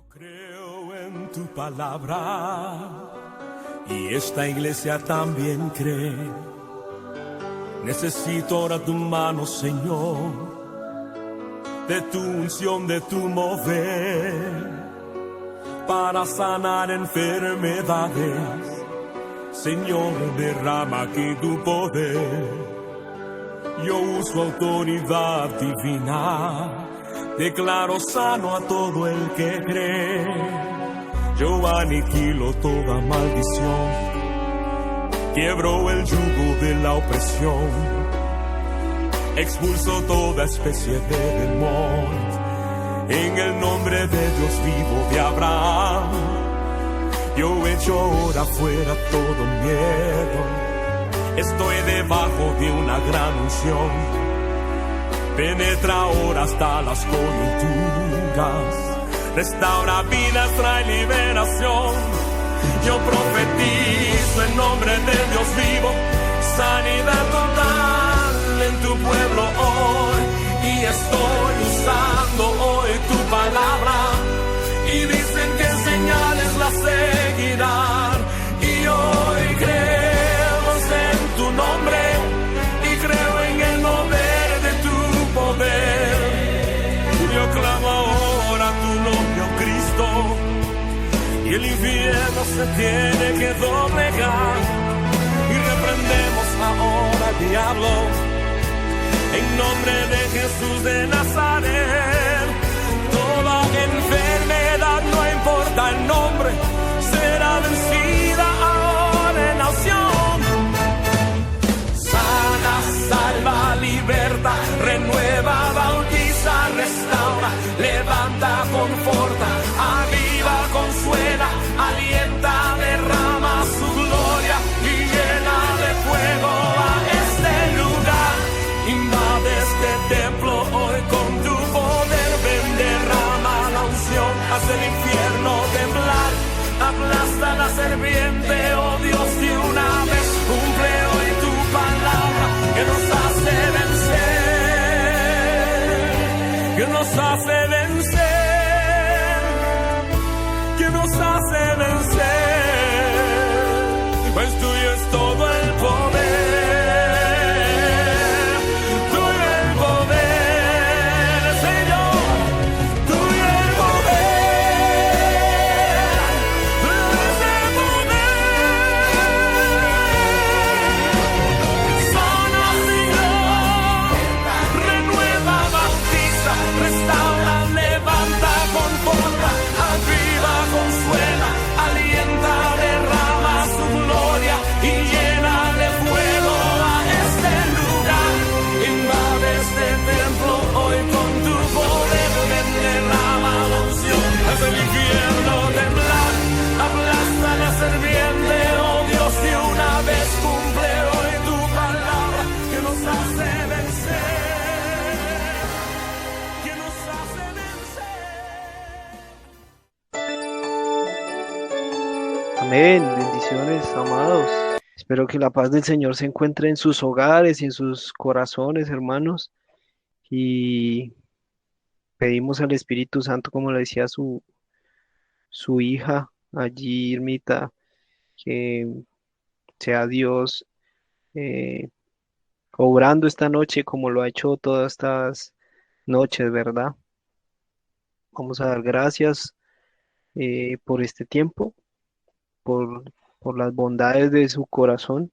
Creo en tu palabra y esta iglesia también cree. Necesito ahora tu mano, Señor, de tu unción, de tu mover, para sanar enfermedades. Señor, derrama aquí tu poder. Yo uso autoridad divina, declaro sano a todo el que cree. Yo aniquilo toda maldición, quiebro el yugo de la opresión, expulso toda especie de demonios. En el nombre de Dios vivo de Abraham, yo echo ahora fuera todo miedo. Estoy debajo de una gran unción, penetra ahora hasta las coyunturas, restaura vidas, trae liberación. Yo profetizo en nombre de Dios vivo, sanidad total en tu pueblo hoy. Y estoy usando hoy tu palabra, y dicen que señales las seguirán. Y hoy creemos en tu nombre, y creo en el mover de tu poder. Yo clamo ahora tu nombre, oh Cristo, y el infierno se tiene que doblegar. Y reprendemos ahora al diablo, en nombre de Jesús de Nazaret. Toda enfermedad, no importa el nombre, será vencida ahora en la unción. Sana, salva, liberta, renueva, bautiza, restaura, levanta, conforta, aviva, consuela, alienta, derrama su gloria y llena de fuego a este lugar. Invade este templo hoy con tu poder, ven, derrama la unción, haz el infierno temblar, aplasta la serpiente, oh Dios, y una vez cumple hoy tu palabra, que nos hace vencer, que nos hace vencer, que nos hace vencer, pues tuyo es todo el poder. Amén, bendiciones, amados. Espero que la paz del Señor se encuentre en sus hogares y en sus corazones, hermanos. Y pedimos al Espíritu Santo, como le decía su hija allí, Irmita, que sea Dios eh, obrando esta noche como lo ha hecho todas estas noches, ¿verdad? Vamos a dar gracias por este tiempo, por, por las bondades de su corazón.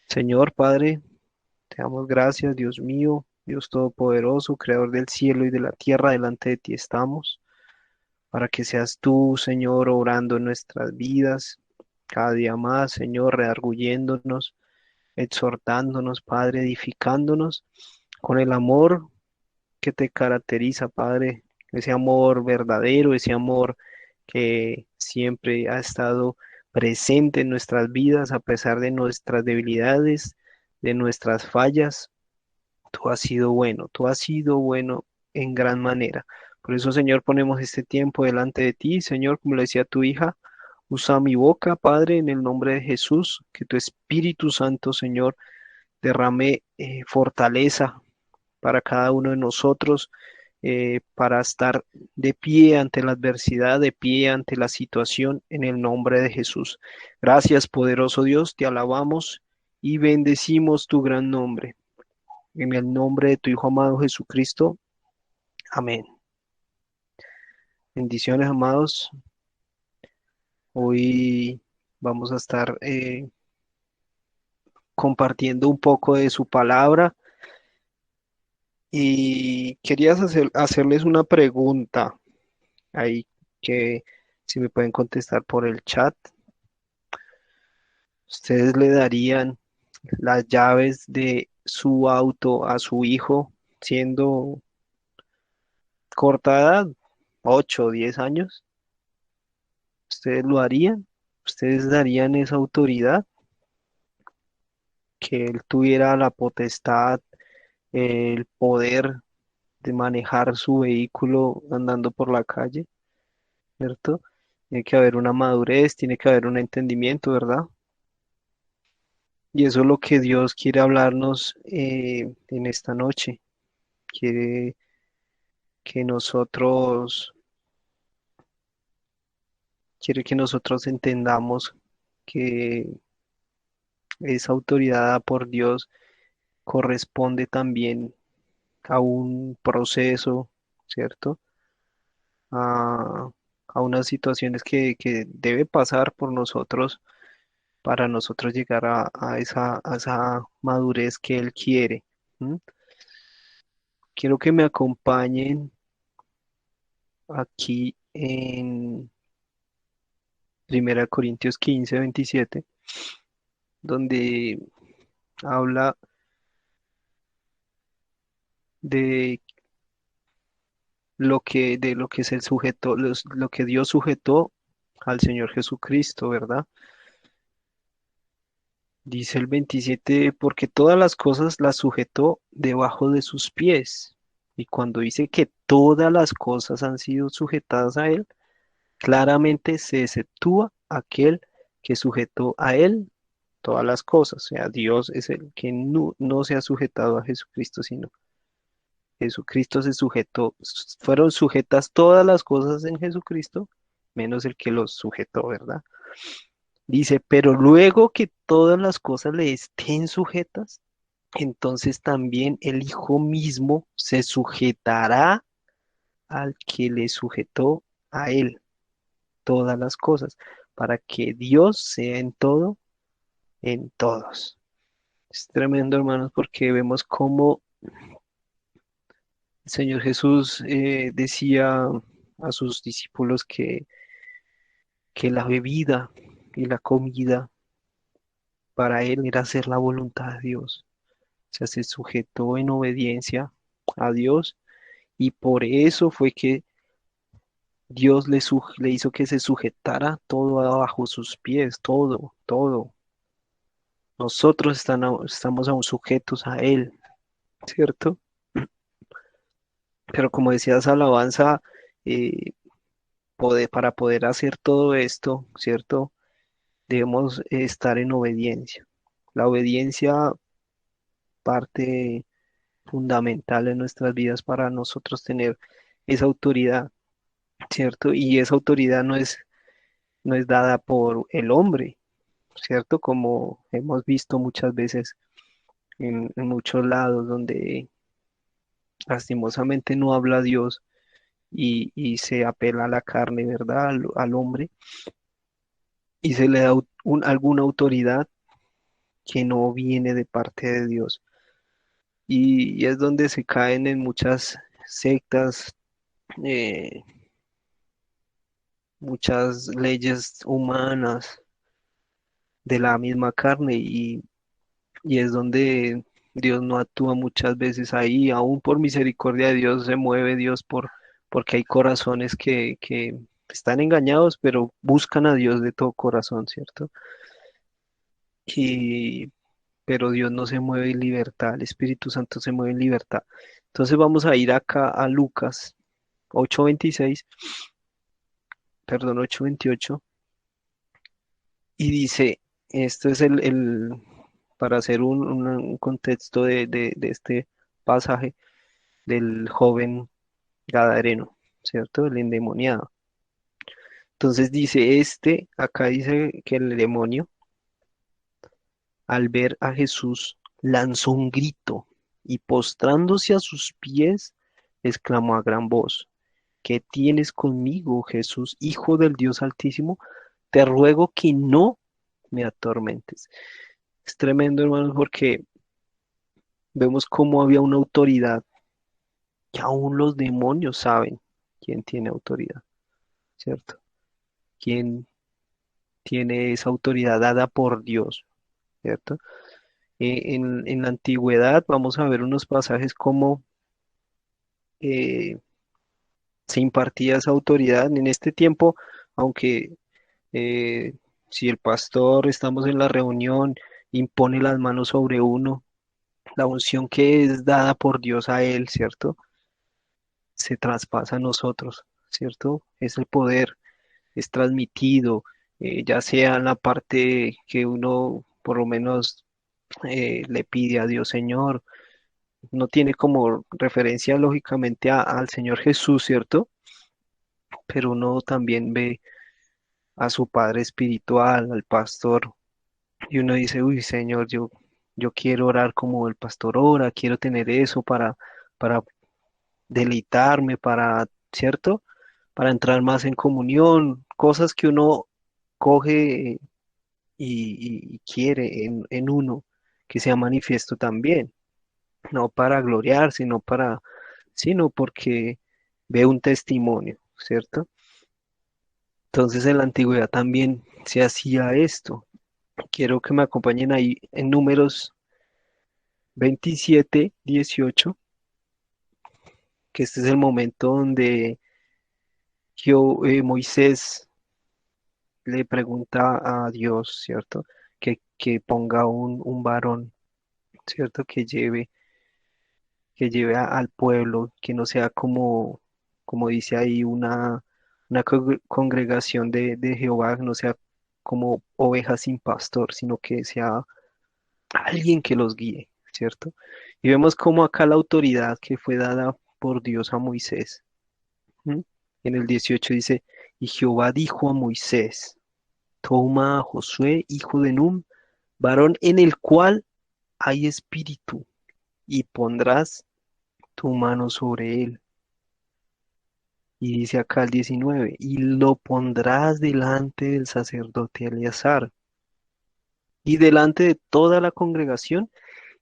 Señor Padre, te damos gracias, Dios mío, Dios Todopoderoso, Creador del cielo y de la tierra, delante de ti estamos, para que seas tú, Señor, obrando en nuestras vidas, cada día más, Señor, redarguyéndonos, exhortándonos, Padre, edificándonos con el amor que te caracteriza, Padre, ese amor verdadero, ese amor que siempre ha estado presente en nuestras vidas a pesar de nuestras debilidades, de nuestras fallas. Tú has sido bueno en gran manera. Por eso, Señor, ponemos este tiempo delante de ti, Señor, como le decía tu hija, usa mi boca, Padre, en el nombre de Jesús, que tu Espíritu Santo, Señor, derrame fortaleza para cada uno de nosotros, para estar de pie ante la adversidad, de pie ante la situación, en el nombre de Jesús. Gracias, poderoso Dios, te alabamos y bendecimos tu gran nombre. En el nombre de tu Hijo amado Jesucristo. Amén. Bendiciones, amados. Hoy vamos a estar compartiendo un poco de su palabra y quería hacerles una pregunta ahí que si me pueden contestar por el chat. ¿Ustedes le darían las llaves de su auto a su hijo siendo corta edad, 8 o 10 años? ¿Ustedes lo harían? ¿Ustedes darían esa autoridad? Que él tuviera la potestad, el poder de manejar su vehículo andando por la calle, ¿cierto? Tiene que haber una madurez, tiene que haber un entendimiento, ¿verdad? Y eso es lo que Dios quiere hablarnos en esta noche. Quiere que nosotros, quiere que nosotros entendamos que esa autoridad dada por Dios corresponde también a un proceso, ¿cierto? A, a unas situaciones que debe pasar por nosotros para nosotros llegar a esa madurez que Él quiere. ¿M? Quiero que me acompañen aquí en 1 Corintios 15, 27, donde habla de lo que se sujetó, lo que Dios sujetó al Señor Jesucristo, ¿verdad? Dice el 27, porque todas las cosas las sujetó debajo de sus pies. Y cuando dice que todas las cosas han sido sujetadas a Él, claramente se exceptúa aquel que sujetó a Él todas las cosas. O sea, Dios es el que no se ha sujetado a Jesucristo, sino Jesucristo se sujetó. Fueron sujetas todas las cosas en Jesucristo, menos el que los sujetó, ¿verdad? Dice, pero luego que todas las cosas le estén sujetas, entonces también el Hijo mismo se sujetará al que le sujetó a él todas las cosas, para que Dios sea en todo, en todos. Es tremendo, hermanos, porque vemos cómo el Señor Jesús decía a sus discípulos que la bebida y la comida para él era hacer la voluntad de Dios. O sea, se sujetó en obediencia a Dios y por eso fue que Dios le hizo que se sujetara todo bajo sus pies, todo, todo. Nosotros estamos aún sujetos a Él, ¿cierto? Pero como decía esa alabanza, eh, para poder hacer todo esto, ¿cierto? Debemos estar en obediencia. La obediencia parte fundamental en nuestras vidas para nosotros tener esa autoridad, ¿cierto? Y esa autoridad no es dada por el hombre, ¿cierto? Como hemos visto muchas veces en muchos lados donde lastimosamente no habla Dios y se apela a la carne, ¿verdad? Al hombre y se le da alguna autoridad que no viene de parte de Dios. Y es donde se caen en muchas sectas, eh, muchas leyes humanas de la misma carne y es donde Dios no actúa muchas veces ahí, aún por misericordia de Dios se mueve Dios porque hay corazones que están engañados, pero buscan a Dios de todo corazón, ¿cierto? Y, pero Dios no se mueve en libertad, el Espíritu Santo se mueve en libertad. Entonces vamos a ir acá a Lucas 8:26, perdón, 8:28, y dice, esto es para hacer un contexto de este pasaje del joven. gadareno, ¿cierto? El endemoniado. Entonces dice acá dice que el demonio, al ver a Jesús, lanzó un grito y postrándose a sus pies, exclamó a gran voz, ¿qué tienes conmigo, Jesús, Hijo del Dios Altísimo? Te ruego que no me atormentes. Es tremendo, hermanos, porque vemos cómo había una autoridad que aún los demonios saben quién tiene autoridad, ¿cierto? ¿Quién tiene esa autoridad dada por Dios, ¿cierto? En la antigüedad vamos a ver unos pasajes como eh, se impartía esa autoridad. En este tiempo, aunque eh, si el pastor, estamos en la reunión, impone las manos sobre uno, la unción que es dada por Dios a él, ¿cierto? Se traspasa a nosotros, ¿cierto? Es el poder, es transmitido, ya sea en la parte que uno por lo menos le pide a Dios, Señor, no tiene como referencia lógicamente al Señor Jesús, ¿cierto? Pero uno también ve a su Padre espiritual, al pastor, y uno dice, uy, Señor, yo quiero orar como el pastor ora, quiero tener eso para deleitarme, ¿cierto? Para entrar más en comunión, cosas que uno coge y quiere en uno, que sea manifiesto también, no para gloriar, sino porque ve un testimonio, ¿cierto? Entonces en la antigüedad también se hacía esto. Quiero que me acompañen ahí en Números 27:18, que este es el momento donde Moisés le pregunta a Dios, ¿cierto? Que ponga un varón, ¿cierto? Al pueblo, que no sea como dice ahí, una congregación de Jehová, no sea como ovejas sin pastor, sino que sea alguien que los guíe, ¿cierto? Y vemos cómo acá la autoridad que fue dada por Dios a Moisés. ¿M? En el 18 dice, y Jehová dijo a Moisés, toma a Josué, hijo de Nun, varón en el cual hay espíritu, y pondrás tu mano sobre él. Y dice acá el 19, y lo pondrás delante del sacerdote Eleazar y delante de toda la congregación,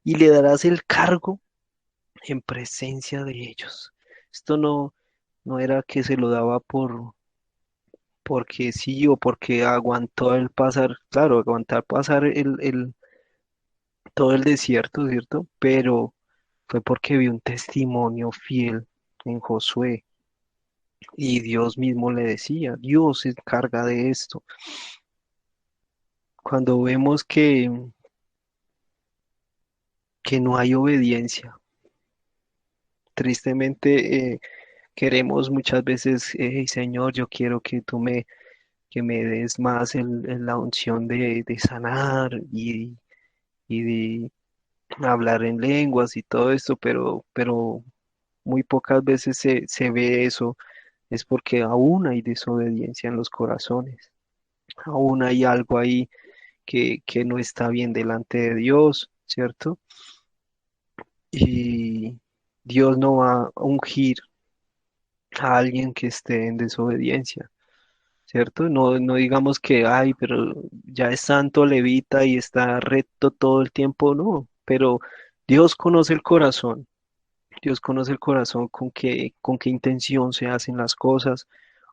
y le darás el cargo en presencia de ellos. Esto no era que se lo daba porque sí o porque aguantó el pasar, claro, aguantar pasar todo el desierto, ¿cierto? Pero fue porque vio un testimonio fiel en Josué y Dios mismo le decía, Dios se encarga de esto. Cuando vemos que no hay obediencia, tristemente queremos muchas veces, "Hey, Señor, yo quiero que me des más la unción de sanar y de hablar en lenguas y todo esto, pero muy pocas veces se ve eso, es porque aún hay desobediencia en los corazones, aún hay algo ahí que no está bien delante de Dios, ¿cierto? Y Dios no va a ungir a alguien que esté en desobediencia. ¿Cierto? No digamos que, ay, pero ya es santo levita y está recto todo el tiempo, no, pero Dios conoce el corazón, Dios conoce el corazón con qué intención se hacen las cosas,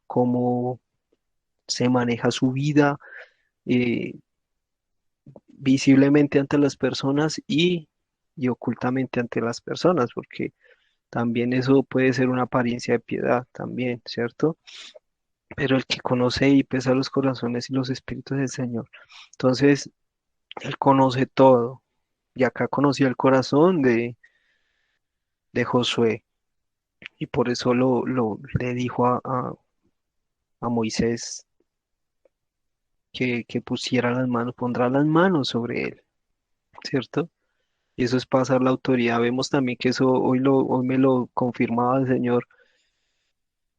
cómo se maneja su vida eh, visiblemente ante las personas y ocultamente ante las personas, porque también eso puede ser una apariencia de piedad también, ¿cierto? Pero el que conoce y pesa los corazones y los espíritus del Señor. Entonces, Él conoce todo. Y acá conoció el corazón de Josué. Y por eso le dijo a Moisés que pusiera las manos, pondrá las manos sobre él, ¿cierto? Y eso es pasar la autoridad. Vemos también que eso hoy me lo confirmaba el Señor,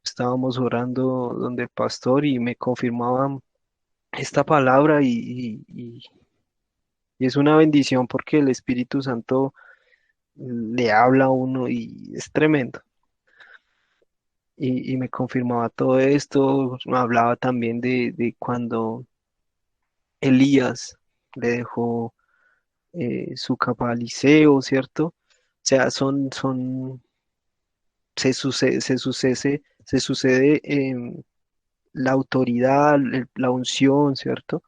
estábamos orando donde el pastor y me confirmaba esta palabra y es una bendición porque el Espíritu Santo le habla a uno y es tremendo. Y me confirmaba todo esto, me hablaba también de cuando Elías le dejó su capa a Eliseo, ¿cierto? O sea, se sucede la autoridad, la unción, ¿cierto?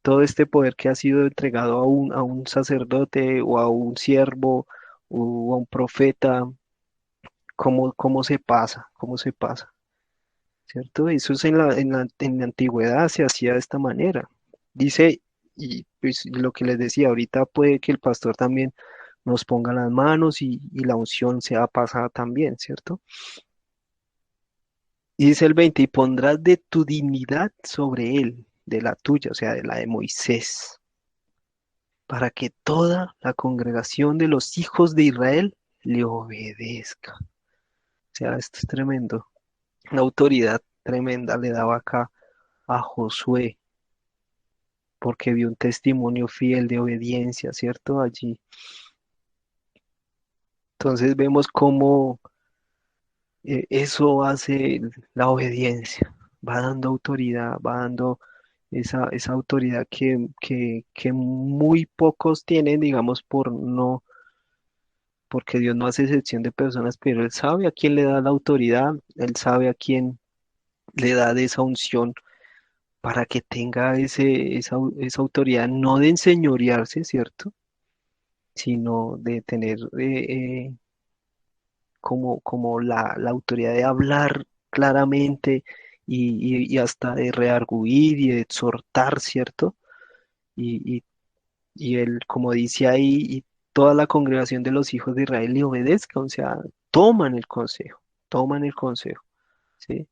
Todo este poder que ha sido entregado a un sacerdote o a un siervo o a un profeta, ¿cómo se pasa? ¿Cómo se pasa? ¿Cierto? Eso es en la antigüedad se hacía de esta manera. Dice, y pues lo que les decía, ahorita puede que el pastor también nos ponga las manos y la unción sea pasada también, ¿cierto? Y dice el 20 y pondrás de tu dignidad sobre él, de la tuya, o sea, de la de Moisés, para que toda la congregación de los hijos de Israel le obedezca. O sea, esto es tremendo. Una autoridad tremenda le daba acá a Josué, porque vio un testimonio fiel de obediencia, ¿cierto? Allí. Entonces vemos cómo eso hace la obediencia, va dando autoridad, va dando esa autoridad que muy pocos tienen, digamos, porque Dios no hace excepción de personas, pero Él sabe a quién le da la autoridad, Él sabe a quién le da de esa unción para que tenga esa autoridad, no de enseñorearse, ¿cierto? Sino de tener como la autoridad de hablar claramente y hasta de redarguir y de exhortar, ¿cierto? Y, y, y él, como dice ahí, y toda la congregación de los hijos de Israel le obedezca, o sea, toman el consejo, ¿sí?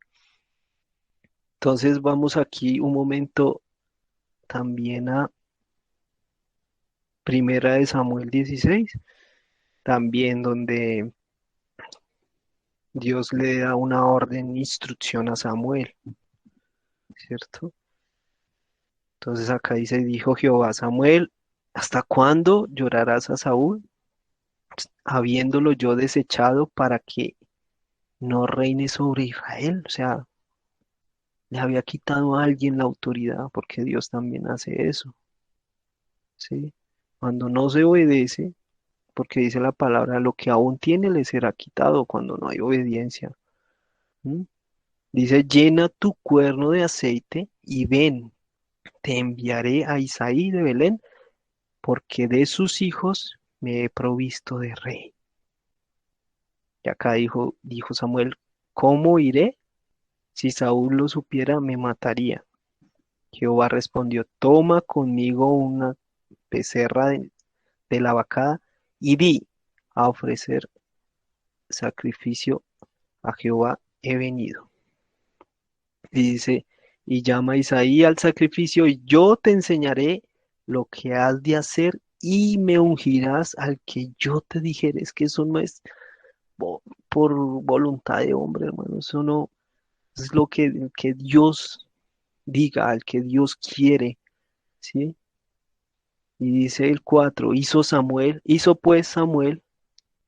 Entonces vamos aquí un momento también a Primera de Samuel 16, también donde Dios le da una orden, instrucción a Samuel, ¿cierto? Entonces acá dice, dijo Jehová a Samuel, ¿hasta cuándo llorarás a Saúl, habiéndolo yo desechado para que no reine sobre Israel? O sea, le había quitado a alguien la autoridad, porque Dios también hace eso, ¿sí? Cuando no se obedece, porque dice la palabra, lo que aún tiene le será quitado cuando no hay obediencia. ¿M? Dice, llena tu cuerno de aceite y ven, te enviaré a Isaí de Belén porque de sus hijos me he provisto de rey. Y acá dijo Samuel, ¿cómo iré? Si Saúl lo supiera, me mataría. Jehová respondió, toma conmigo una becerra de la vacada y di a ofrecer sacrificio a Jehová he venido. Y dice, y llama a Isaí al sacrificio, y yo te enseñaré lo que has de hacer y me ungirás al que yo te dijere. Es que eso no es por voluntad de hombre, hermano. Eso no es lo que Dios diga, al que Dios quiere, ¿sí? Y dice el 4 hizo pues Samuel,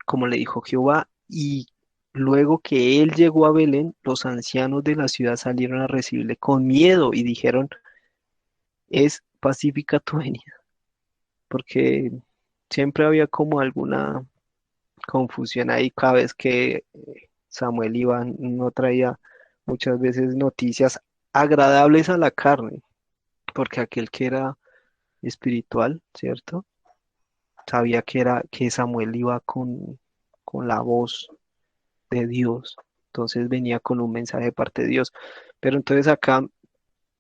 como le dijo Jehová, y luego que él llegó a Belén, los ancianos de la ciudad salieron a recibirle con miedo y dijeron, es pacífica tu venida, porque siempre había como alguna confusión ahí cada vez que Samuel iba, no traía muchas veces noticias agradables a la carne, porque aquel que era espiritual, ¿cierto? Sabía que Samuel iba con la voz de Dios, entonces venía con un mensaje de parte de Dios. Pero entonces acá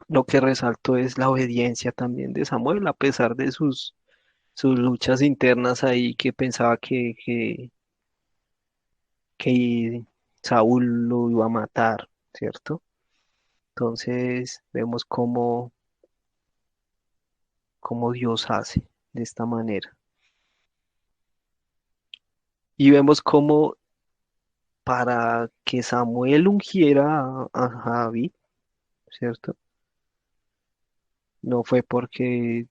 lo que resaltó es la obediencia también de Samuel, a pesar de sus luchas internas ahí que pensaba que Saúl lo iba a matar, ¿cierto? Entonces vemos cómo Dios hace de esta manera. Y vemos cómo para que Samuel ungiera a David, ¿cierto? No fue porque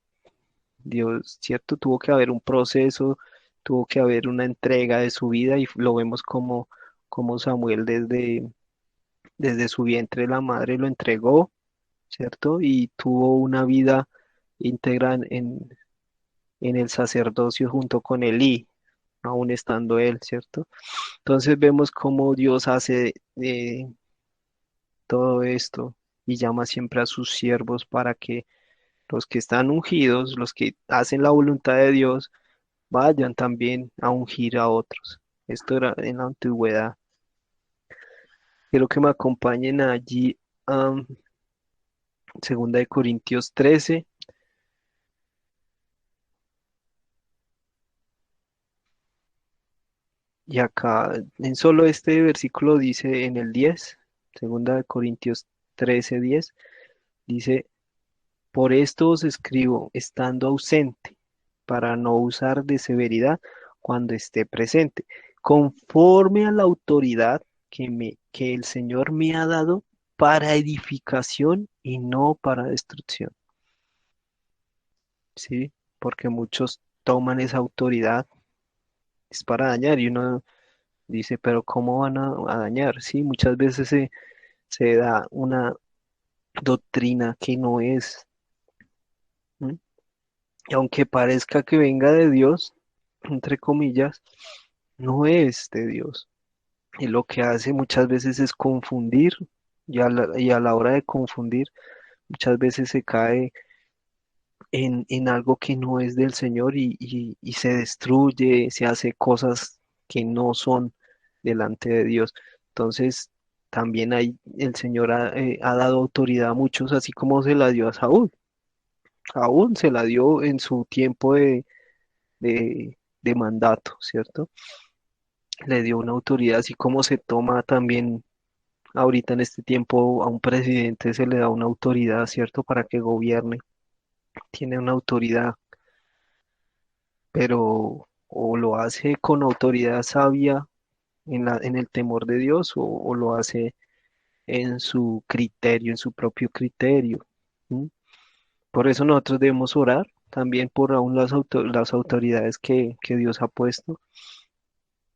Dios, ¿cierto? Tuvo que haber un proceso, tuvo que haber una entrega de su vida y lo vemos como Samuel desde su vientre la madre lo entregó, ¿cierto? Y tuvo una vida íntegra en el sacerdocio junto con Elí, aún estando él, ¿cierto? Entonces vemos cómo Dios hace todo esto y llama siempre a sus siervos para que los que están ungidos, los que hacen la voluntad de Dios, vayan también a ungir a otros. Esto era en la antigüedad. Quiero que me acompañen allí a Segunda de Corintios 13. Y acá en solo este versículo dice en el 10, Segunda de Corintios 13:10, dice, por esto os escribo estando ausente, para no usar de severidad cuando esté presente, conforme a la autoridad que el Señor me ha dado para edificación y no para destrucción. ¿Sí? Porque muchos toman esa autoridad, es para dañar y uno dice, pero ¿cómo van a dañar? Sí, muchas veces se da una doctrina que no es, ¿m? Y aunque parezca que venga de Dios, entre comillas, no es de Dios. Y lo que hace muchas veces es confundir, y a la hora de confundir, muchas veces se cae en algo que no es del Señor y se destruye, se hace cosas que no son delante de Dios. Entonces, también el Señor ha dado autoridad a muchos, así como se la dio a Saúl. Saúl se la dio en su tiempo de mandato, ¿cierto? Le dio una autoridad, así como se toma también ahorita en este tiempo a un presidente se le da una autoridad, ¿cierto? Para que gobierne. Tiene una autoridad, pero o lo hace con autoridad sabia en el temor de Dios o lo hace en su criterio, en su propio criterio. ¿M? Por eso nosotros debemos orar también por aún las autoridades que Dios ha puesto,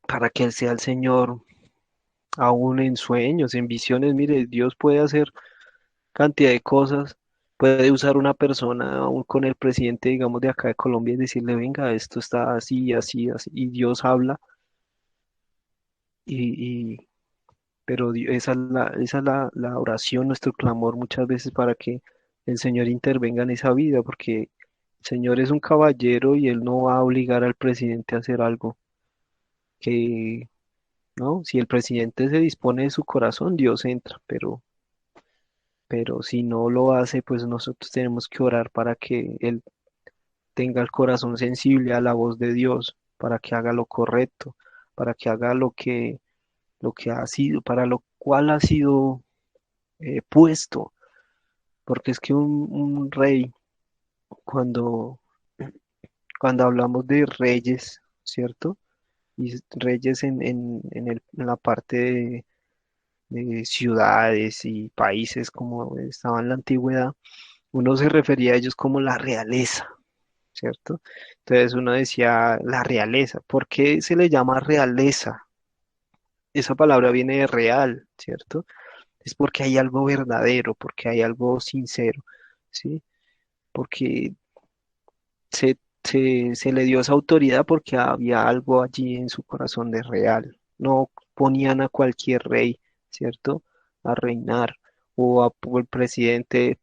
para que Él sea el Señor, aún en sueños, en visiones. Mire, Dios puede hacer cantidad de cosas. Puede usar una persona, aún con el presidente, digamos, de acá de Colombia, y decirle, venga, esto está así, así, así, y Dios habla, y, pero esa es la oración, nuestro clamor muchas veces para que el Señor intervenga en esa vida, porque el Señor es un caballero y Él no va a obligar al presidente a hacer algo que, ¿no? Si el presidente se dispone de su corazón, Dios entra, pero si no lo hace, pues nosotros tenemos que orar para que Él tenga el corazón sensible a la voz de Dios, para que haga lo correcto, para que haga lo que ha sido, para lo cual ha sido puesto, porque es que un rey, cuando, cuando hablamos de reyes, ¿cierto? Y reyes en la parte de ciudades y países como estaba en la antigüedad, uno se refería a ellos como la realeza, ¿cierto? Entonces uno decía la realeza. ¿Por qué se le llama realeza? Esa palabra viene de real, ¿cierto? Es porque hay algo verdadero, porque hay algo sincero, ¿sí? Porque se le dio esa autoridad porque había algo allí en su corazón de real. No ponían a cualquier rey, ¿cierto? A reinar o el presidente,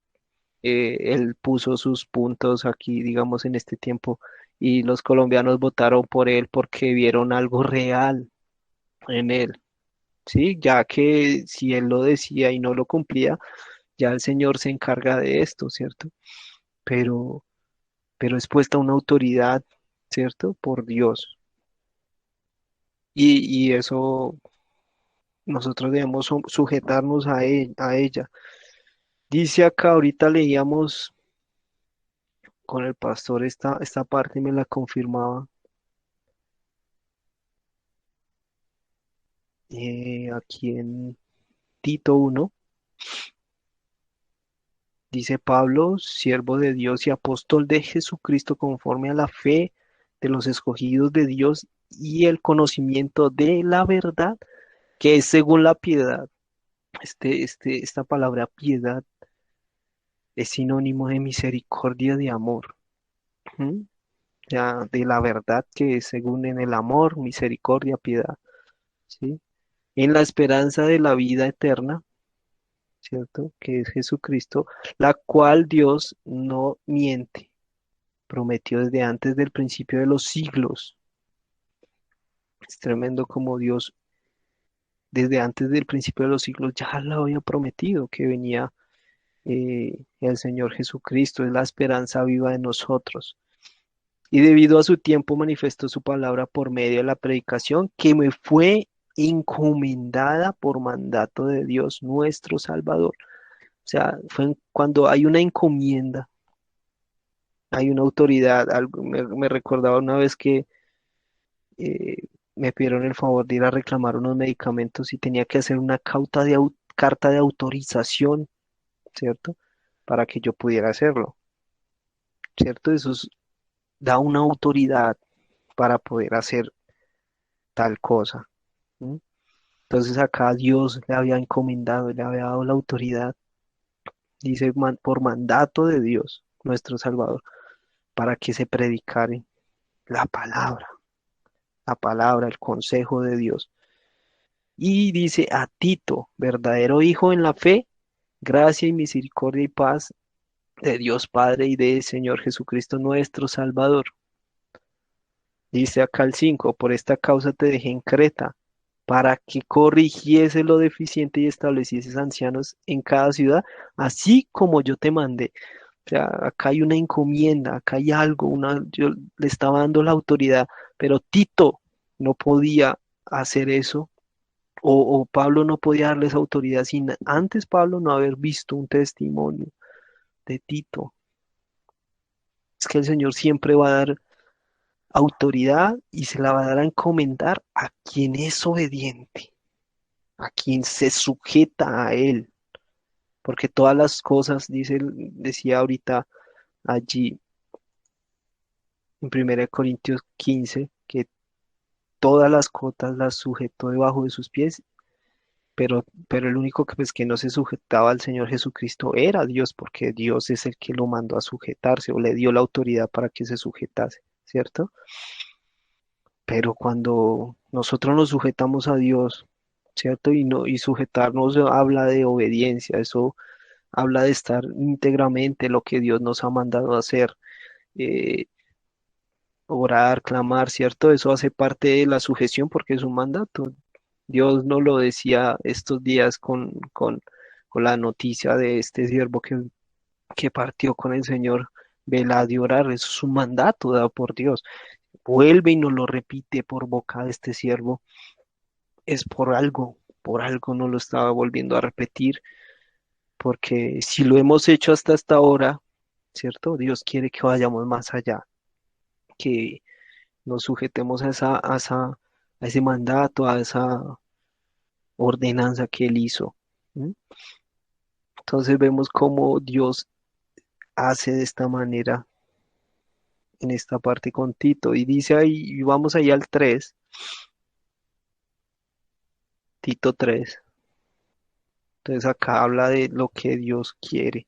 él puso sus puntos aquí, digamos, en este tiempo y los colombianos votaron por él porque vieron algo real en él, ¿sí? Ya que si él lo decía y no lo cumplía, ya el Señor se encarga de esto, ¿cierto? Pero pero es puesta una autoridad, ¿cierto? Por Dios. Y eso nosotros debemos sujetarnos a ella. Dice acá, ahorita leíamos con el pastor esta parte y me la confirmaba. Aquí en Tito 1, dice Pablo, siervo de Dios y apóstol de Jesucristo conforme a la fe de los escogidos de Dios y el conocimiento de la verdad, que es según la piedad. Esta palabra piedad es sinónimo de misericordia, de amor, ¿m? Ya, de la verdad que es según en el amor, misericordia, piedad, ¿sí? En la esperanza de la vida eterna, ¿cierto? Que es Jesucristo, la cual Dios no miente, prometió desde antes del principio de los siglos. Es tremendo como Dios desde antes del principio de los siglos ya lo había prometido, que venía el Señor Jesucristo, es la esperanza viva de nosotros. Y debido a su tiempo manifestó su palabra por medio de la predicación que me fue encomendada por mandato de Dios nuestro Salvador. O sea, cuando hay una encomienda, hay una autoridad. Me recordaba una vez que eh, me pidieron el favor de ir a reclamar unos medicamentos y tenía que hacer una carta de autorización, ¿cierto? Para que yo pudiera hacerlo, ¿cierto? Da una autoridad para poder hacer tal cosa. ¿M? Entonces acá Dios le había encomendado, le había dado la autoridad, dice por mandato de Dios, nuestro Salvador, para que se predicare la palabra, el consejo de Dios. Y dice a Tito, verdadero hijo en la fe, gracia y misericordia y paz de Dios Padre y de Señor Jesucristo nuestro Salvador. Dice acá el 5, por esta causa te dejé en Creta, para que corrigiese lo deficiente y establecieses ancianos en cada ciudad, así como yo te mandé. O sea, acá hay una encomienda, acá hay algo, yo le estaba dando la autoridad, pero Tito no podía hacer eso, o Pablo no podía darles autoridad sin antes Pablo no haber visto un testimonio de Tito. Es que el Señor siempre va a dar autoridad y se la va a dar a encomendar a quien es obediente, a quien se sujeta a Él, porque todas las cosas, decía ahorita allí en 1 Corintios 15, que todas las cosas las sujetó debajo de sus pies, pero el único que, pues, que no se sujetaba al Señor Jesucristo era Dios, porque Dios es el que lo mandó a sujetarse o le dio la autoridad para que se sujetase, ¿cierto? Pero cuando nosotros nos sujetamos a Dios, ¿cierto? Y sujetarnos habla de obediencia, eso habla de estar íntegramente lo que Dios nos ha mandado a hacer, eh, orar, clamar, ¿cierto? Eso hace parte de la sujeción porque es un mandato. Dios no lo decía estos días con la noticia de este siervo que partió con el Señor, velad y orar, eso es un mandato dado por Dios. Vuelve y nos lo repite por boca de este siervo, es por algo no lo estaba volviendo a repetir, porque si lo hemos hecho hasta esta hora, ¿cierto? Dios quiere que vayamos más allá, que nos sujetemos a ese mandato, a esa ordenanza que Él hizo. ¿M? Entonces vemos cómo Dios hace de esta manera en esta parte con Tito. Y dice ahí, y vamos allá al 3, Tito 3. Entonces acá habla de lo que Dios quiere.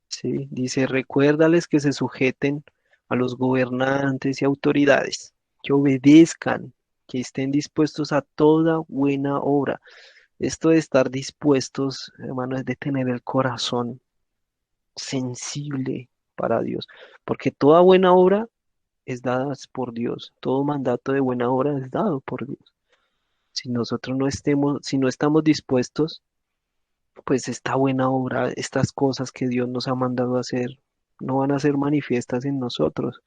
¿Sí? Dice, recuérdales que se sujeten a los gobernantes y autoridades, que obedezcan, que estén dispuestos a toda buena obra. Esto de estar dispuestos, hermano, es de tener el corazón sensible para Dios, porque toda buena obra es dada por Dios, todo mandato de buena obra es dado por Dios. Si nosotros si no estamos dispuestos, pues esta buena obra, estas cosas que Dios nos ha mandado a hacer, no van a ser manifiestas en nosotros,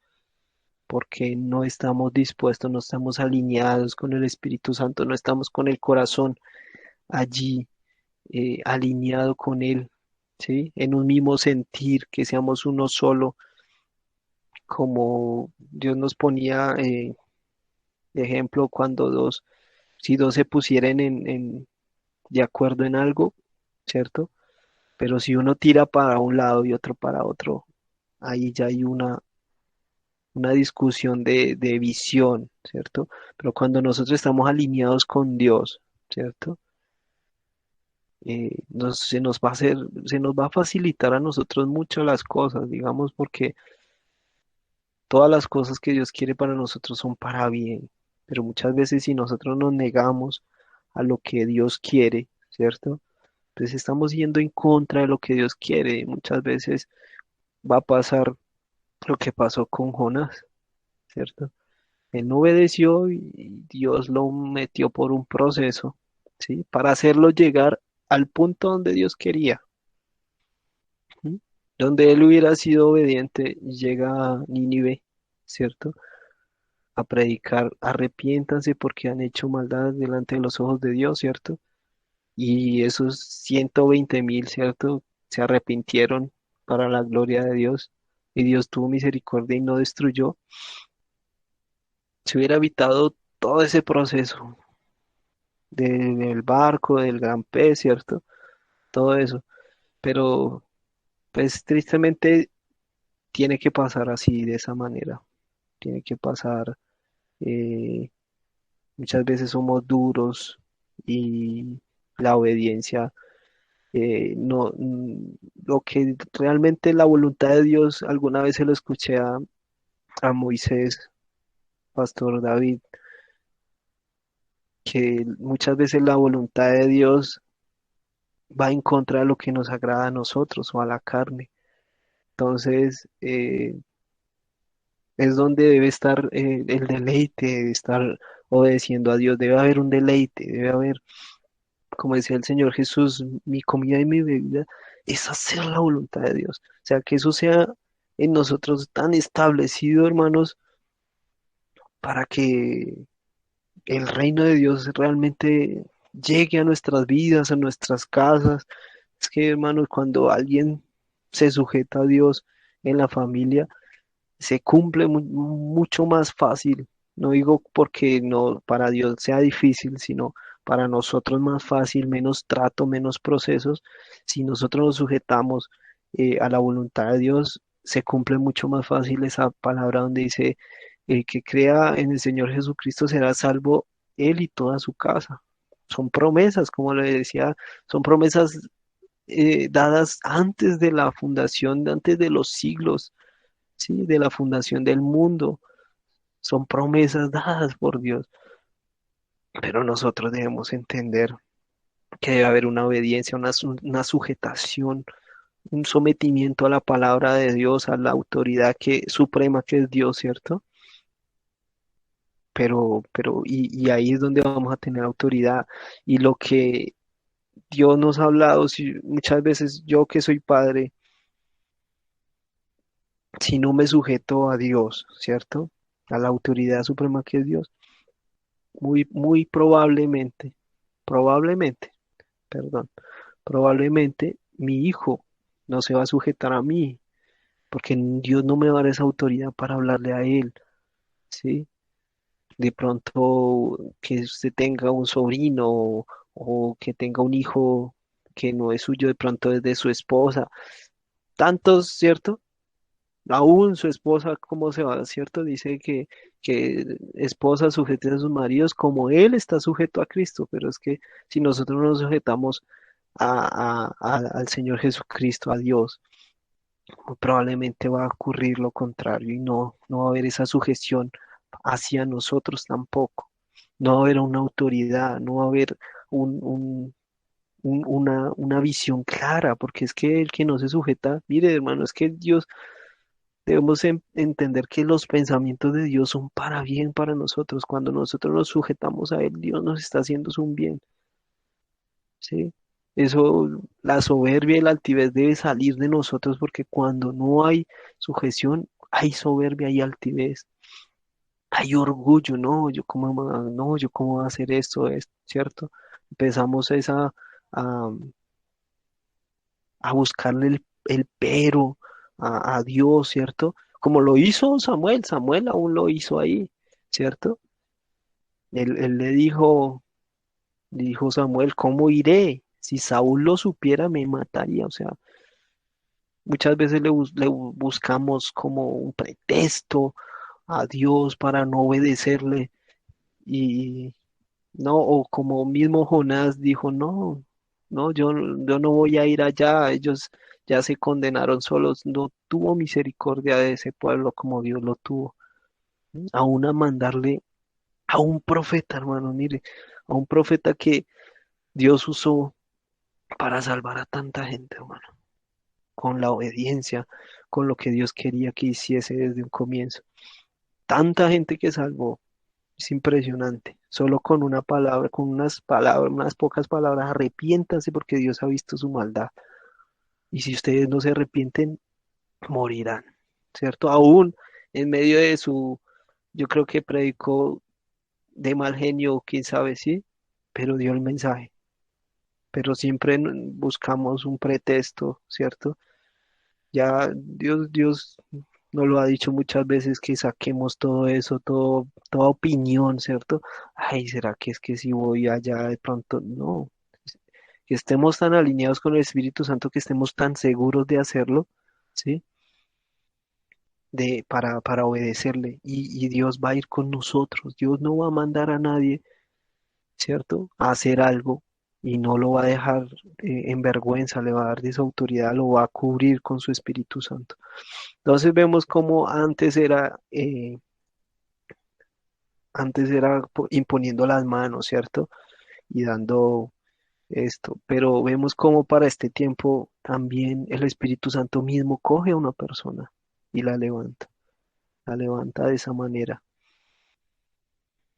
porque no estamos dispuestos, no estamos alineados con el Espíritu Santo, no estamos con el corazón allí alineado con Él, ¿sí? En un mismo sentir, que seamos uno solo, como Dios nos ponía de ejemplo cuando dos, si dos se pusieran de acuerdo en algo, ¿cierto? Pero si uno tira para un lado y otro para otro, ahí ya hay una discusión de visión, ¿cierto? Pero cuando nosotros estamos alineados con Dios, ¿cierto? Se nos va a facilitar a nosotros mucho las cosas, digamos, porque todas las cosas que Dios quiere para nosotros son para bien, pero muchas veces si nosotros nos negamos a lo que Dios quiere, ¿cierto? Entonces estamos yendo en contra de lo que Dios quiere. Y muchas veces va a pasar lo que pasó con Jonás, ¿cierto? Él no obedeció y Dios lo metió por un proceso, ¿sí? Para hacerlo llegar al punto donde Dios quería. ¿Sí? Donde él hubiera sido obediente, llega a Nínive, ¿cierto? A predicar, arrepiéntanse porque han hecho maldad delante de los ojos de Dios, ¿cierto? Y esos 120.000, ¿cierto? Se arrepintieron para la gloria de Dios y Dios tuvo misericordia y no destruyó. Se hubiera evitado todo ese proceso del barco, del gran pez, ¿cierto? Todo eso. Pero, pues tristemente tiene que pasar así, de esa manera. Tiene que pasar. eh, Muchas veces somos duros y la obediencia, no, lo que realmente la voluntad de Dios, alguna vez se lo escuché a Moisés, Pastor David, que muchas veces la voluntad de Dios va en contra de lo que nos agrada a nosotros o a la carne. Entonces, es donde debe estar el deleite, de estar obedeciendo a Dios. Debe haber un deleite, debe haber, como decía el Señor Jesús, mi comida y mi bebida es hacer la voluntad de Dios. O sea, que eso sea en nosotros tan establecido, hermanos, para que el reino de Dios realmente llegue a nuestras vidas, a nuestras casas. Es que, hermanos, cuando alguien se sujeta a Dios en la familia, se cumple mucho más fácil. No digo porque no para Dios sea difícil, sino para nosotros más fácil, menos trato, menos procesos. Si nosotros nos sujetamos a la voluntad de Dios, se cumple mucho más fácil esa palabra donde dice, el que crea en el Señor Jesucristo será salvo él y toda su casa. Son promesas, como le decía, son promesas dadas antes de la fundación, antes de los siglos, ¿sí? De la fundación del mundo. Son promesas dadas por Dios, pero nosotros debemos entender que debe haber una obediencia, una sujetación, un sometimiento a la palabra de Dios, a la autoridad suprema que es Dios, ¿cierto? Y ahí es donde vamos a tener autoridad. Y lo que Dios nos ha hablado, si, muchas veces yo que soy padre, si no me sujeto a Dios, ¿cierto? A la autoridad suprema que es Dios, muy probablemente, perdón, probablemente mi hijo no se va a sujetar a mí, porque Dios no me va a dar esa autoridad para hablarle a él, ¿sí? De pronto que usted tenga un sobrino o que tenga un hijo que no es suyo, de pronto es de su esposa, tantos, ¿cierto? Aún su esposa, ¿cómo se va, cierto? Dice que esposas sujeten a sus maridos como él está sujeto a Cristo, pero es que si nosotros no nos sujetamos al Señor Jesucristo, a Dios, muy probablemente va a ocurrir lo contrario y no va a haber esa sujeción hacia nosotros tampoco. No va a haber una autoridad, no va a haber un, un- una visión clara, porque es que el que no se sujeta, mire hermano, es que Dios, debemos entender que los pensamientos de Dios son para bien para nosotros. Cuando nosotros nos sujetamos a Él, Dios nos está haciendo un bien, ¿sí? Eso, la soberbia y la altivez debe salir de nosotros porque cuando no hay sujeción, hay soberbia y altivez. Hay orgullo, no, yo cómo voy a hacer esto, es cierto. Empezamos a, a buscarle el pero a Dios, ¿cierto? Como lo hizo Samuel, Samuel aún lo hizo ahí, ¿cierto? Él le dijo. Dijo Samuel, ¿cómo iré? Si Saúl lo supiera, me mataría. O sea, muchas veces buscamos como un pretexto a Dios para no obedecerle y no, o como mismo Jonás dijo, no, no, yo no voy a ir allá, ellos ya se condenaron solos, no tuvo misericordia de ese pueblo como Dios lo tuvo, aún a mandarle a un profeta, hermano, mire, a un profeta que Dios usó para salvar a tanta gente, hermano, con la obediencia, con lo que Dios quería que hiciese desde un comienzo. Tanta gente que salvó, es impresionante. Solo con una palabra, con unas palabras, unas pocas palabras, arrepiéntanse porque Dios ha visto su maldad. Y si ustedes no se arrepienten, morirán, ¿cierto? Aún en medio de su, yo creo que predicó de mal genio, quién sabe, sí, pero dio el mensaje. Pero siempre buscamos un pretexto, ¿cierto? Ya Dios nos lo ha dicho muchas veces que saquemos todo eso, toda opinión, ¿cierto? Ay, ¿será que es que si voy allá de pronto? No, que estemos tan alineados con el Espíritu Santo, que estemos tan seguros de hacerlo, ¿sí? Para obedecerle. Y Dios va a ir con nosotros. Dios no va a mandar a nadie, ¿cierto? A hacer algo y no lo va a dejar en vergüenza, le va a dar esa autoridad, lo va a cubrir con su Espíritu Santo. Entonces vemos cómo antes era imponiendo las manos, ¿cierto? Y dando esto, pero vemos cómo para este tiempo también el Espíritu Santo mismo coge a una persona y la levanta de esa manera.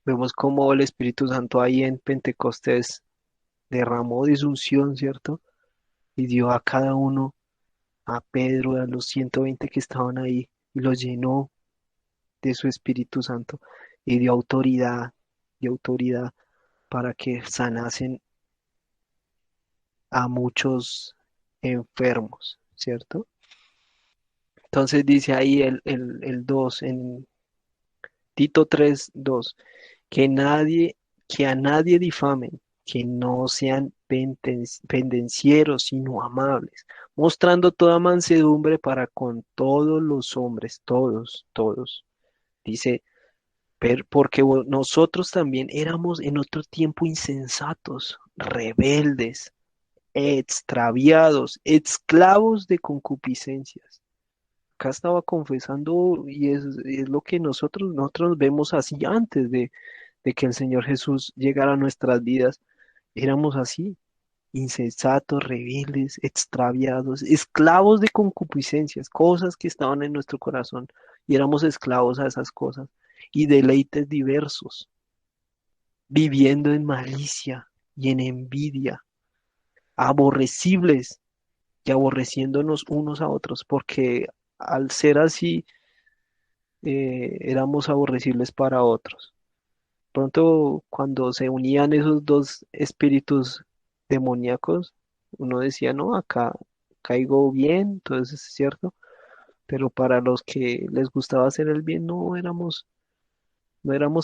Vemos cómo el Espíritu Santo ahí en Pentecostés derramó de su unción, ¿cierto? Y dio a cada uno, a Pedro, a los 120 que estaban ahí, y los llenó de su Espíritu Santo y dio autoridad para que sanasen a muchos enfermos, ¿cierto? Entonces dice ahí el 2 en Tito 3:2, que que a nadie difamen, que no sean pendencieros, sino amables, mostrando toda mansedumbre para con todos los hombres, todos. Dice, porque nosotros también éramos en otro tiempo insensatos, rebeldes, extraviados, esclavos de concupiscencias. Acá estaba confesando y es lo que nosotros vemos así antes de que el Señor Jesús llegara a nuestras vidas. Éramos así, insensatos, rebeldes, extraviados, esclavos de concupiscencias, cosas que estaban en nuestro corazón y éramos esclavos a esas cosas y deleites diversos, viviendo en malicia y en envidia, aborrecibles y aborreciéndonos unos a otros, porque al ser así éramos aborrecibles para otros. Pronto, cuando se unían esos dos espíritus demoníacos, uno decía, no, acá caigo bien, entonces es cierto, pero para los que les gustaba hacer el bien no éramos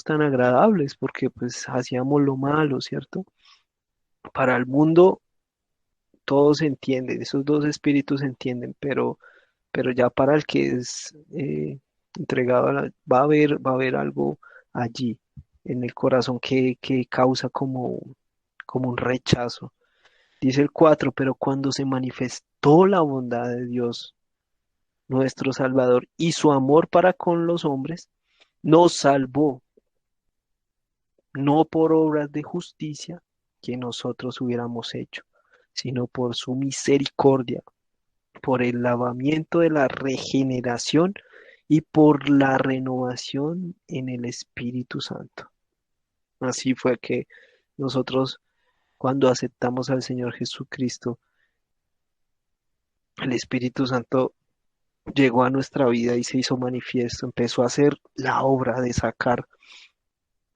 tan agradables porque pues hacíamos lo malo, ¿cierto? Para el mundo todos se entienden, esos dos espíritus se entienden, pero ya para el que es entregado va a haber algo allí en el corazón que causa como un rechazo. Dice el 4, pero cuando se manifestó la bondad de Dios, nuestro Salvador, y su amor para con los hombres, nos salvó, no por obras de justicia que nosotros hubiéramos hecho, sino por su misericordia, por el lavamiento de la regeneración y por la renovación en el Espíritu Santo. Así fue que nosotros, cuando aceptamos al Señor Jesucristo, el Espíritu Santo llegó a nuestra vida y se hizo manifiesto, empezó a hacer la obra de sacar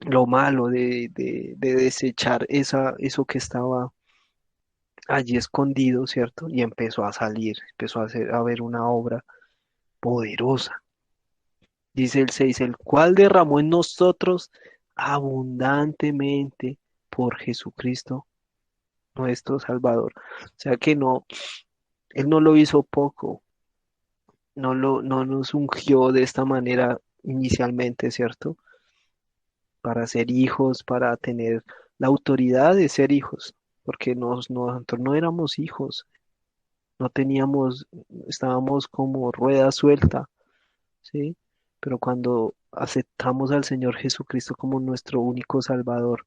lo malo, de desechar eso que estaba allí escondido, ¿cierto? Y empezó a salir, empezó a ver una obra poderosa. Dice el 6, el cual derramó en nosotros abundantemente por Jesucristo, nuestro Salvador. O sea que no, Él no lo hizo poco, no nos ungió de esta manera inicialmente, ¿cierto? Para ser hijos, para tener la autoridad de ser hijos, porque nosotros no éramos hijos, no teníamos, estábamos como rueda suelta, ¿sí? Pero cuando aceptamos al Señor Jesucristo como nuestro único Salvador,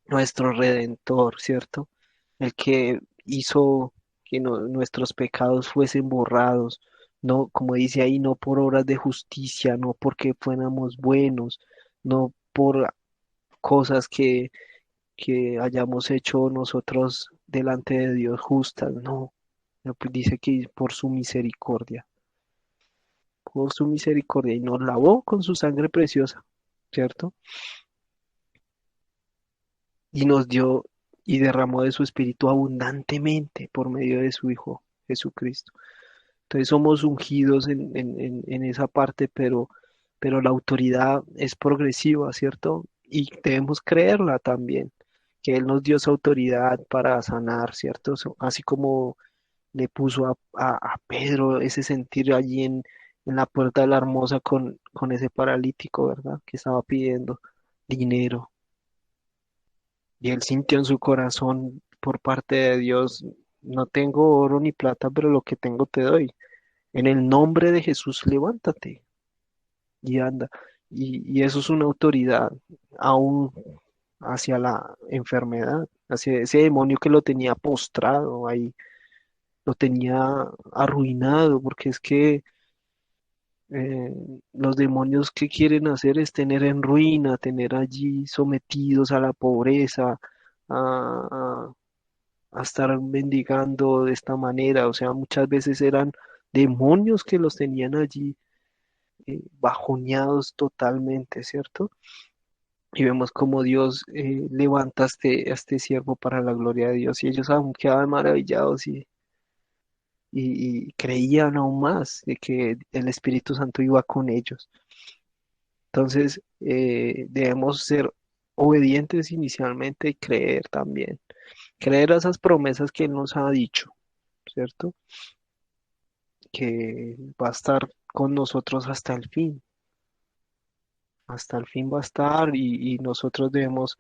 nuestro Redentor, ¿cierto? El que hizo que nuestros pecados fuesen borrados, no, como dice ahí, no por obras de justicia, no porque fuéramos buenos, no por cosas que hayamos hecho nosotros delante de Dios justas, no. Dice que por su misericordia, y nos lavó con su sangre preciosa, ¿cierto? Y nos dio y derramó de su espíritu abundantemente por medio de su Hijo Jesucristo. Entonces somos ungidos en esa parte, pero la autoridad es progresiva, ¿cierto? Y debemos creerla también, que Él nos dio esa autoridad para sanar, ¿cierto? Así como le puso a Pedro ese sentir allí en la puerta de la hermosa con ese paralítico, ¿verdad? Que estaba pidiendo dinero. Y él sintió en su corazón por parte de Dios, no tengo oro ni plata, pero lo que tengo te doy. En el nombre de Jesús, levántate y anda. Y eso es una autoridad aún hacia la enfermedad, hacia ese demonio que lo tenía postrado ahí, lo tenía arruinado, porque es que eh, los demonios que quieren hacer es tener en ruina, tener allí sometidos a la pobreza, a, a estar mendigando de esta manera. O sea, muchas veces eran demonios que los tenían allí bajoneados totalmente, ¿cierto? Y vemos cómo Dios levanta a este siervo para la gloria de Dios. Y ellos aún quedaban maravillados y creían aún más de que el Espíritu Santo iba con ellos. Entonces, debemos ser obedientes inicialmente y creer también. Creer a esas promesas que Él nos ha dicho, ¿cierto? Que va a estar con nosotros hasta el fin va a estar y nosotros debemos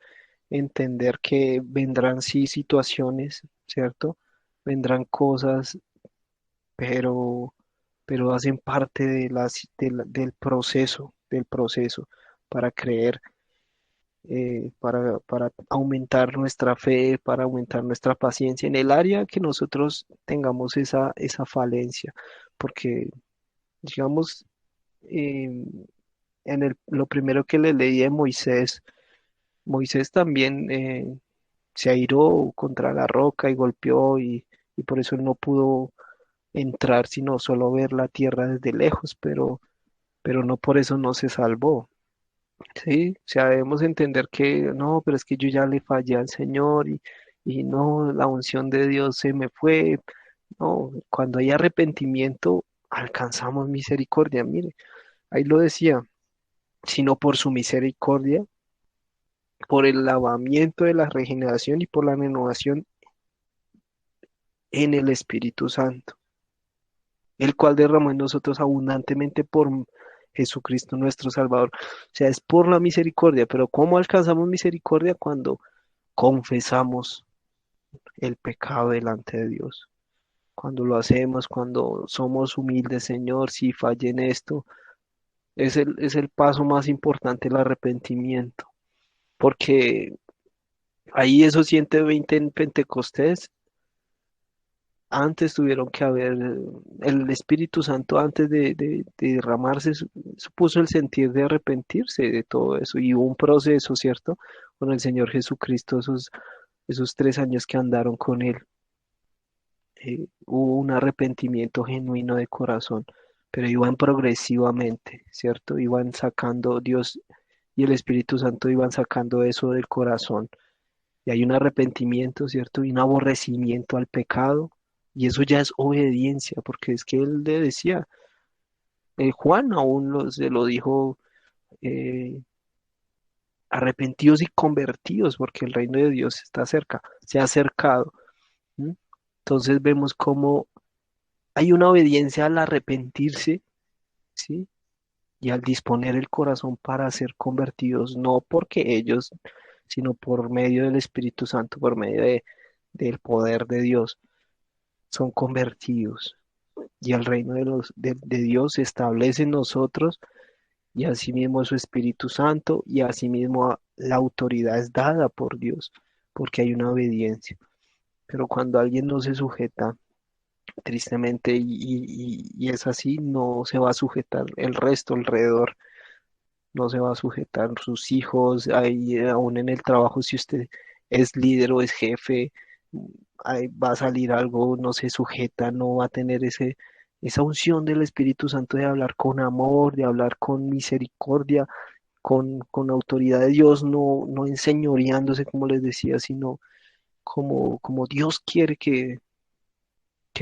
entender que vendrán sí situaciones, ¿cierto? Vendrán cosas, pero, pero hacen parte de del proceso para creer, para aumentar nuestra fe, para aumentar nuestra paciencia en el área que nosotros tengamos esa falencia, porque digamos, eh, lo primero que le leí de Moisés, Moisés también se airó contra la roca y golpeó y por eso él no pudo entrar, sino solo ver la tierra desde lejos, pero no por eso no se salvó. Sí, o sea, debemos entender que no, pero es que yo ya le fallé al Señor y no, la unción de Dios se me fue. No, cuando hay arrepentimiento, alcanzamos misericordia. Mire, ahí lo decía, sino por su misericordia, por el lavamiento de la regeneración y por la renovación en el Espíritu Santo, el cual derramó en nosotros abundantemente por Jesucristo nuestro Salvador. O sea, es por la misericordia, pero ¿cómo alcanzamos misericordia? Cuando confesamos el pecado delante de Dios. Cuando lo hacemos, cuando somos humildes, Señor, si fallé en esto, es el paso más importante, el arrepentimiento. Porque ahí esos 120 en Pentecostés, antes tuvieron que haber, el Espíritu Santo antes de derramarse, supuso el sentir de arrepentirse de todo eso. Y hubo un proceso, ¿cierto? Con el Señor Jesucristo, esos 3 años que andaron con Él. Hubo un arrepentimiento genuino de corazón, pero iban progresivamente, ¿cierto? Iban sacando Dios y el Espíritu Santo iban sacando eso del corazón. Y hay un arrepentimiento, ¿cierto? Y un aborrecimiento al pecado. Y eso ya es obediencia, porque es que él le decía, Juan aún se lo dijo, eh, arrepentidos y convertidos, porque el reino de Dios está cerca, se ha acercado. ¿M? Entonces vemos cómo hay una obediencia al arrepentirse, ¿sí? Y al disponer el corazón para ser convertidos, no porque ellos, sino por medio del Espíritu Santo, por medio del poder de Dios, son convertidos. Y el reino de Dios se establece en nosotros y asimismo su Espíritu Santo y asimismo la autoridad es dada por Dios, porque hay una obediencia. Pero cuando alguien no se sujeta, tristemente, y es así, no se va a sujetar el resto alrededor, no se va a sujetar sus hijos, ahí, aún en el trabajo, si usted es líder o es jefe, ahí va a salir algo, no se sujeta, no va a tener esa unción del Espíritu Santo de hablar con amor, de hablar con misericordia, con autoridad de Dios, no enseñoreándose, como les decía, sino como Dios quiere que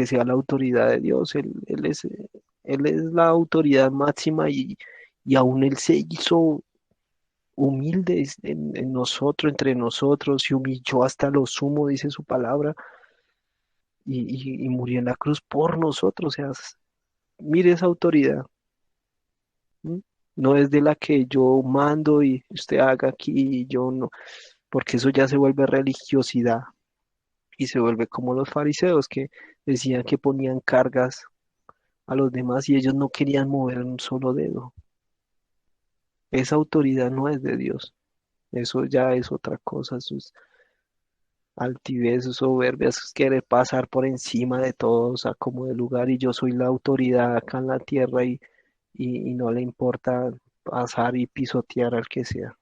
sea la autoridad de Dios. Él es la autoridad máxima y aún Él se hizo humilde en nosotros, entre nosotros, se humilló hasta lo sumo, dice su palabra, y murió en la cruz por nosotros. O sea, mire esa autoridad. ¿M? No es de la que yo mando y usted haga aquí y yo no, porque eso ya se vuelve religiosidad y se vuelve como los fariseos que decían que ponían cargas a los demás y ellos no querían mover un solo dedo. Esa autoridad no es de Dios. Eso ya es otra cosa. Eso es altivez, soberbia, es querer pasar por encima de todos a como de lugar y yo soy la autoridad acá en la tierra y no le importa pasar y pisotear al que sea.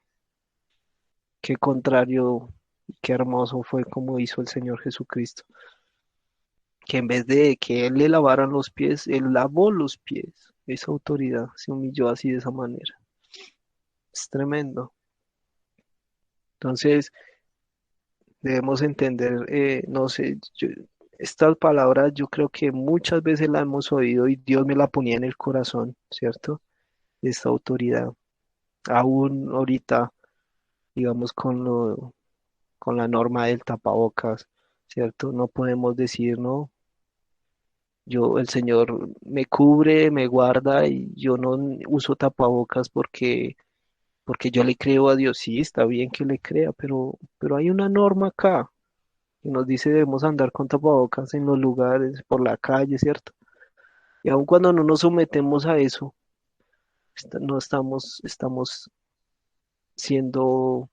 Qué contrario y qué hermoso fue como hizo el Señor Jesucristo, que en vez de que Él le lavaran los pies, Él lavó los pies. Esa autoridad se humilló así de esa manera. Es tremendo. Entonces, debemos entender, no sé, estas palabras yo creo que muchas veces las hemos oído y Dios me la ponía en el corazón, ¿cierto? Esta autoridad. Aún ahorita, digamos, con la norma del tapabocas, ¿cierto? No podemos decir, no, el Señor me cubre, me guarda y yo no uso tapabocas porque yo le creo a Dios. Sí, está bien que le crea, pero hay una norma acá que nos dice debemos andar con tapabocas en los lugares, por la calle, ¿cierto? Y aun cuando no nos sometemos a eso, no estamos siendo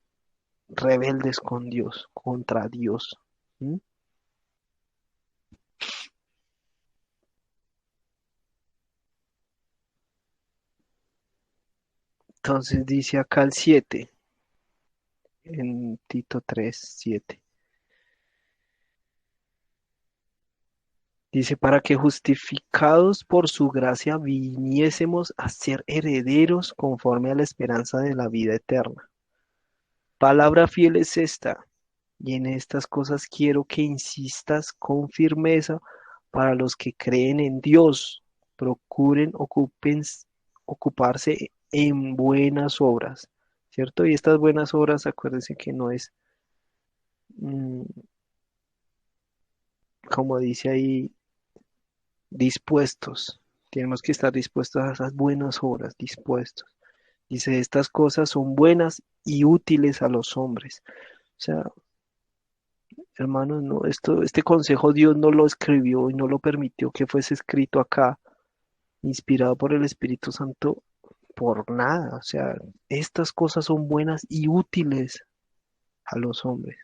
rebeldes con Dios, contra Dios. ¿M? Entonces dice acá el 7 en Tito 3:7. Dice, para que justificados por su gracia viniésemos a ser herederos conforme a la esperanza de la vida eterna. Palabra fiel es esta, y en estas cosas quiero que insistas con firmeza para los que creen en Dios, procuren ocuparse en buenas obras, ¿cierto? Y estas buenas obras, acuérdense que no es, mm, como dice ahí, dispuestos. Tenemos que estar dispuestos a esas buenas obras, dispuestos. Dice, estas cosas son buenas y útiles a los hombres. O sea, hermanos, no, este consejo Dios no lo escribió y no lo permitió que fuese escrito acá, inspirado por el Espíritu Santo, por nada. O sea, estas cosas son buenas y útiles a los hombres.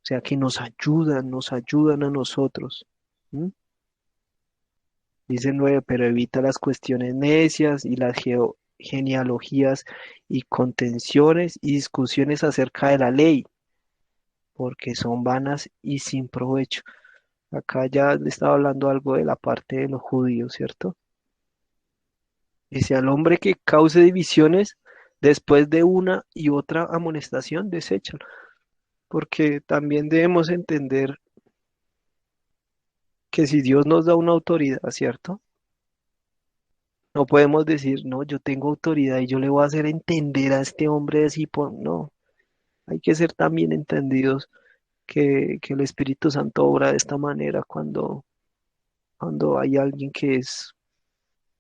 O sea, que nos ayudan a nosotros. ¿M? Dice 9, pero evita las cuestiones necias y las genealogías y contenciones y discusiones acerca de la ley, porque son vanas y sin provecho. Acá ya le estaba hablando algo de la parte de los judíos, ¿cierto? Dice al hombre que cause divisiones después de una y otra amonestación, deséchalo, porque también debemos entender que si Dios nos da una autoridad, ¿cierto? No podemos decir, no, yo tengo autoridad y yo le voy a hacer entender a este hombre así por... No, hay que ser también entendidos que el Espíritu Santo obra de esta manera cuando hay alguien que es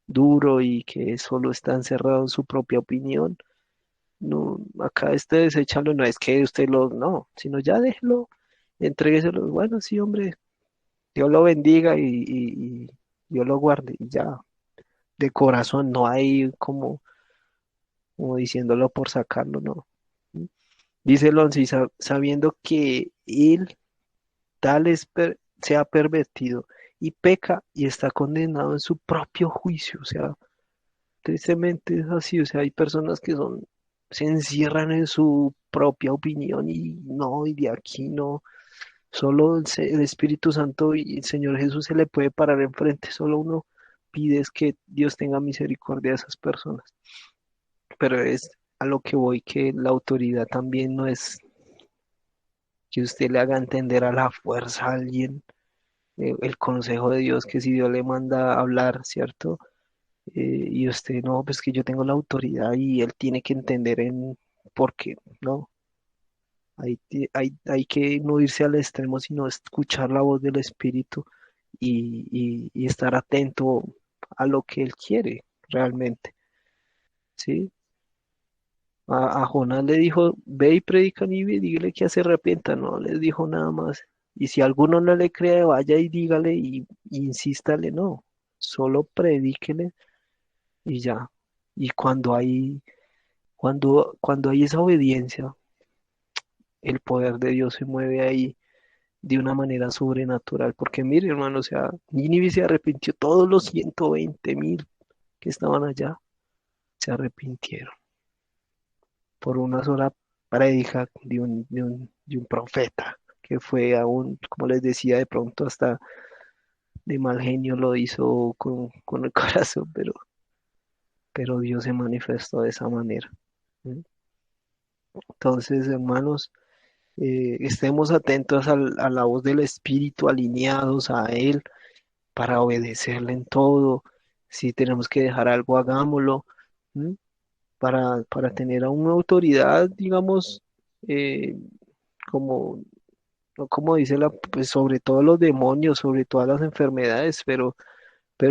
duro y que solo está encerrado en su propia opinión. No, acá desecharlo no es que usted no, sino ya déjelo, entrégueselo. Bueno, sí, hombre, Dios lo bendiga y Dios lo guarde. Y ya, de corazón, no hay como diciéndolo por sacarlo, no. Dice el 11, sabiendo que él se ha pervertido y peca y está condenado en su propio juicio. O sea, tristemente es así. O sea, hay personas que se encierran en su propia opinión y no, y de aquí no. Solo el Espíritu Santo y el Señor Jesús se le puede parar enfrente. Solo uno pide es que Dios tenga misericordia de esas personas. Pero es a lo que voy, que la autoridad también no es que usted le haga entender a la fuerza a alguien el consejo de Dios, que si Dios le manda a hablar, ¿cierto? Y usted no, pues que yo tengo la autoridad y él tiene que entender en por qué, ¿no? Hay que no irse al extremo, sino escuchar la voz del Espíritu y estar atento a lo que él quiere realmente, ¿sí? A Jonás le dijo, ve y predica a Nínive y dígale que se arrepienta, no les dijo nada más. Y si alguno no le cree, vaya y dígale y insístale, no, solo predíquele y ya. Y cuando hay esa obediencia, el poder de Dios se mueve ahí de una manera sobrenatural. Porque mire, hermano, o sea, Nínive se arrepintió, todos los 120.000 que estaban allá se arrepintieron por una sola prédica de un profeta que fue aún, como les decía, de pronto hasta de mal genio lo hizo con el corazón, pero Dios se manifestó de esa manera. ¿Mm? Entonces, hermanos, estemos atentos a la voz del Espíritu, alineados a Él para obedecerle en todo. Si tenemos que dejar algo, hagámoslo. ¿Mm? Para tener a una autoridad, digamos, eh, como, no como dice pues sobre todos los demonios, sobre todas las enfermedades, pero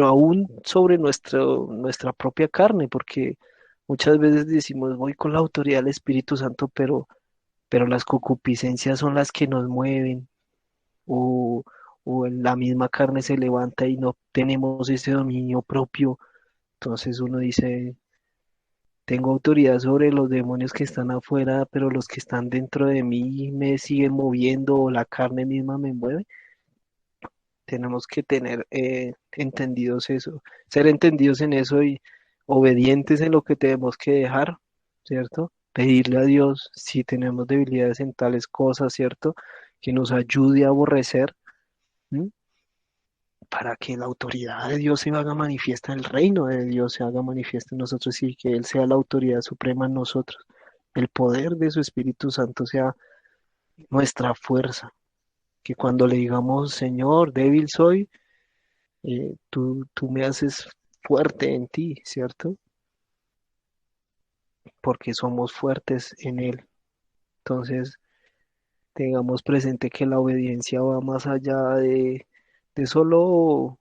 aún sobre nuestra propia carne, porque muchas veces decimos, voy con la autoridad del Espíritu Santo, pero las concupiscencias son las que nos mueven, o, o en la misma carne se levanta y no tenemos ese dominio propio. Entonces uno dice, tengo autoridad sobre los demonios que están afuera, pero los que están dentro de mí me siguen moviendo o la carne misma me mueve. Tenemos que tener entendidos eso, ser entendidos en eso y obedientes en lo que tenemos que dejar, ¿cierto? Pedirle a Dios si tenemos debilidades en tales cosas, ¿cierto? Que nos ayude a aborrecer, ¿m? Para que la autoridad de Dios se haga manifiesta, el reino de Dios se haga manifiesta en nosotros y que Él sea la autoridad suprema en nosotros. El poder de su Espíritu Santo sea nuestra fuerza, que cuando le digamos, Señor, débil soy, tú me haces fuerte en ti, ¿cierto? Porque somos fuertes en Él. Entonces, tengamos presente que la obediencia va más allá de solo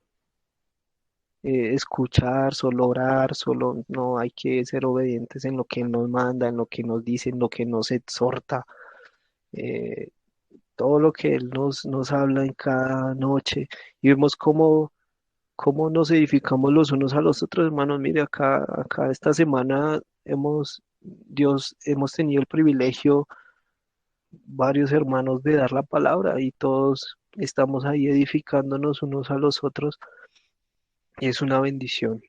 escuchar, solo orar, solo no hay que ser obedientes en lo que Él nos manda, en lo que nos dice, en lo que nos exhorta, eh, todo lo que Él nos habla en cada noche. Y vemos cómo nos edificamos los unos a los otros, hermanos. Mire, acá esta semana hemos tenido el privilegio, varios hermanos, de dar la palabra y todos estamos ahí edificándonos unos a los otros. Y es una bendición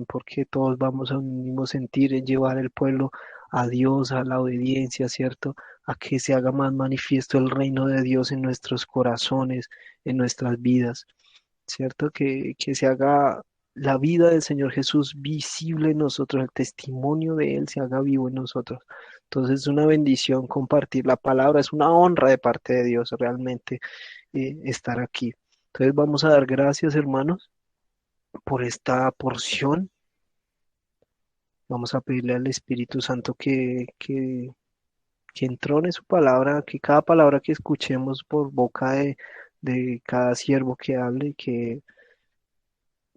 porque todos vamos a un mismo sentir en llevar el pueblo a Dios, a la obediencia, ¿cierto? A que se haga más manifiesto el reino de Dios en nuestros corazones, en nuestras vidas. ¿Cierto? Que se haga la vida del Señor Jesús visible en nosotros, el testimonio de Él se haga vivo en nosotros. Entonces es una bendición compartir la palabra, es una honra de parte de Dios realmente estar aquí. Entonces vamos a dar gracias, hermanos, por esta porción. Vamos a pedirle al Espíritu Santo que entrone su palabra, que cada palabra que escuchemos por boca de cada siervo que hable, que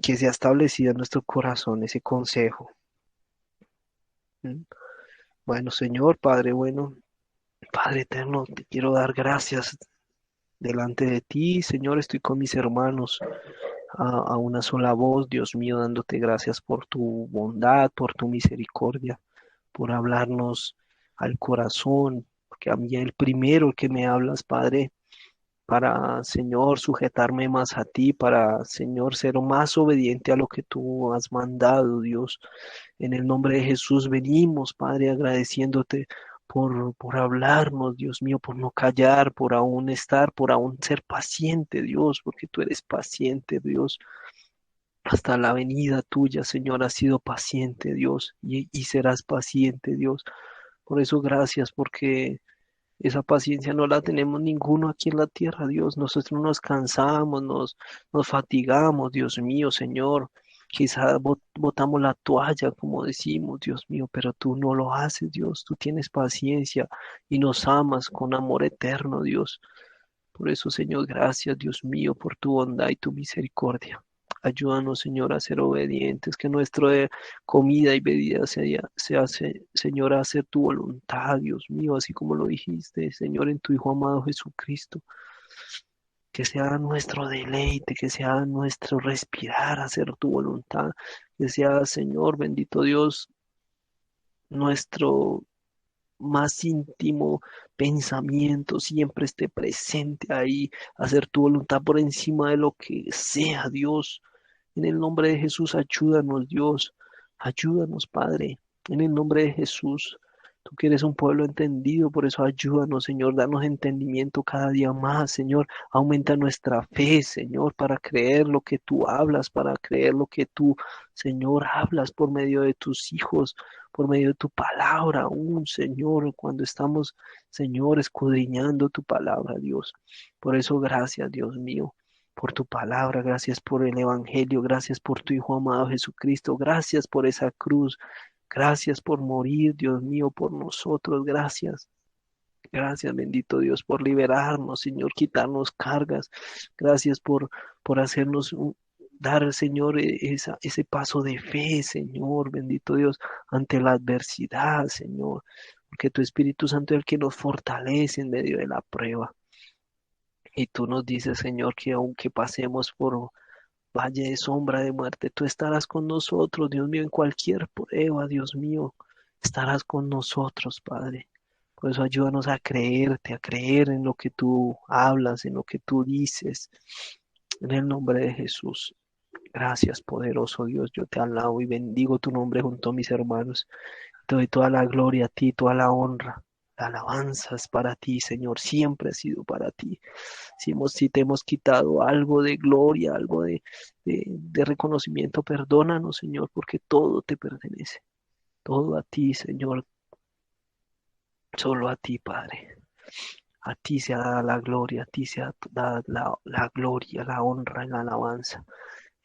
sea establecida en nuestro corazón ese consejo. ¿Mm? Bueno, Señor, Padre bueno, Padre eterno, te quiero dar gracias delante de ti. Señor, estoy con mis hermanos a una sola voz, Dios mío, dándote gracias por tu bondad, por tu misericordia, por hablarnos al corazón, porque a mí el primero que me hablas, Padre, para, Señor, sujetarme más a ti, para, Señor, ser más obediente a lo que tú has mandado, Dios. En el nombre de Jesús venimos, Padre, agradeciéndote por hablarnos, Dios mío, por no callar, por aún estar, por aún ser paciente, Dios, porque tú eres paciente, Dios. Hasta la venida tuya, Señor, has sido paciente, Dios, y serás paciente, Dios. Por eso gracias, porque esa paciencia no la tenemos ninguno aquí en la tierra, Dios. Nosotros nos cansamos, nos fatigamos, Dios mío, Señor. Quizá botamos la toalla, como decimos, Dios mío, pero tú no lo haces, Dios. Tú tienes paciencia y nos amas con amor eterno, Dios. Por eso, Señor, gracias, Dios mío, por tu bondad y tu misericordia. Ayúdanos, Señor, a ser obedientes, que nuestra comida y bebida Señor, a hacer tu voluntad, Dios mío, así como lo dijiste, Señor, en tu Hijo amado Jesucristo. Que sea nuestro deleite, que sea nuestro respirar, hacer tu voluntad. Que sea, Señor, bendito Dios, nuestro más íntimo pensamiento siempre esté presente ahí, hacer tu voluntad por encima de lo que sea, Dios. En el nombre de Jesús, ayúdanos, Dios. Ayúdanos, Padre. En el nombre de Jesús. Tú que eres un pueblo entendido, por eso ayúdanos, Señor. Danos entendimiento cada día más, Señor. Aumenta nuestra fe, Señor, para creer lo que tú hablas, para creer lo que tú, Señor, hablas por medio de tus hijos, por medio de tu palabra, aún, Señor, cuando estamos, Señor, escudriñando tu palabra, Dios. Por eso, gracias, Dios mío, por tu palabra, gracias por el Evangelio, gracias por tu Hijo amado Jesucristo, gracias por esa cruz, gracias por morir, Dios mío, por nosotros, gracias. Gracias, bendito Dios, por liberarnos, Señor, quitarnos cargas. Gracias por hacernos dar, Señor, ese paso de fe, Señor, bendito Dios, ante la adversidad, Señor. Porque tu Espíritu Santo es el que nos fortalece en medio de la prueba. Y tú nos dices, Señor, que aunque pasemos por valle de sombra de muerte, tú estarás con nosotros, Dios mío, en cualquier prueba, Dios mío, estarás con nosotros, Padre. Por eso ayúdanos a creerte, a creer en lo que tú hablas, en lo que tú dices. En el nombre de Jesús. Gracias, poderoso Dios. Yo te alabo y bendigo tu nombre junto a mis hermanos. Te doy toda la gloria a ti, toda la honra. La alabanza es para ti, Señor. Siempre ha sido para ti. Si te hemos quitado algo de gloria, algo de reconocimiento, perdónanos, Señor, porque todo te pertenece. Todo a ti, Señor. Solo a ti, Padre. A ti sea dada la gloria, a ti sea dada la gloria, la honra y la alabanza.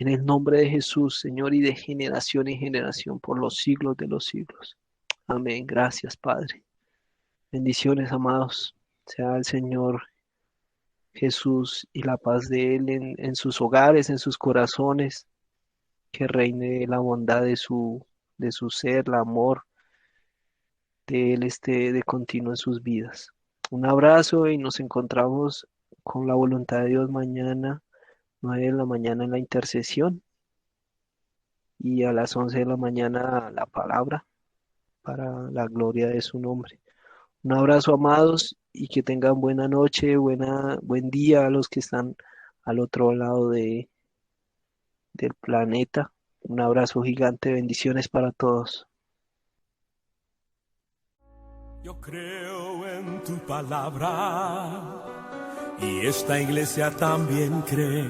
En el nombre de Jesús, Señor, y de generación en generación, por los siglos de los siglos. Amén. Gracias, Padre. Bendiciones, amados. Sea el Señor Jesús y la paz de Él en sus hogares, en sus corazones. Que reine la bondad de su ser, el amor de Él esté de continuo en sus vidas. Un abrazo y nos encontramos con la voluntad de Dios mañana, 9 de la mañana en la intercesión y a las 11 de la mañana la palabra para la gloria de su nombre. Un abrazo, amados, y que tengan buena noche, buen día a los que están al otro lado del planeta. Un abrazo gigante, bendiciones para todos. Yo creo en tu palabra y esta iglesia también cree.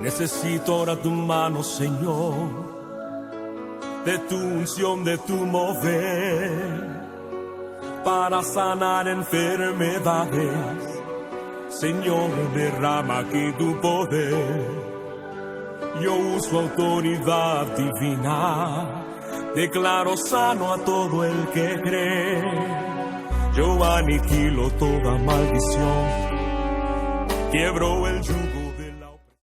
Necesito ahora tu mano, Señor, de tu unción, de tu mover, para sanar enfermedades. Señor, derrama aquí tu poder. Yo uso autoridad divina, declaro sano a todo el que cree. Yo aniquilo toda maldición, quiebro el yugo.